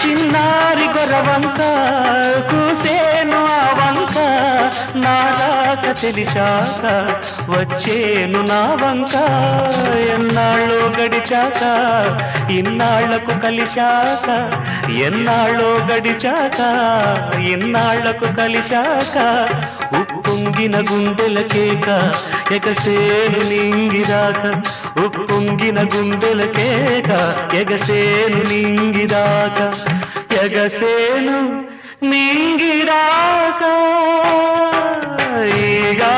చిన్నారి గొరవంక కూసేను ఆ వంక నారాక తెలిసాక వచ్చేను నా వంక ఎన్నాళ్ళో గడిచాక ఇన్నాళ్లకు కలిశాక ఎన్నాళ్ళో గడిచాక ఇన్నాళ్లకు కలిశాక ఉప్పొంగిన గుండెల కేక ఎగసేను నింగిరాక ఉప్పొంగిన గుండెల కేక ఎగసేను నింగిరాక ఎగసేను నింగిరాక ఈగా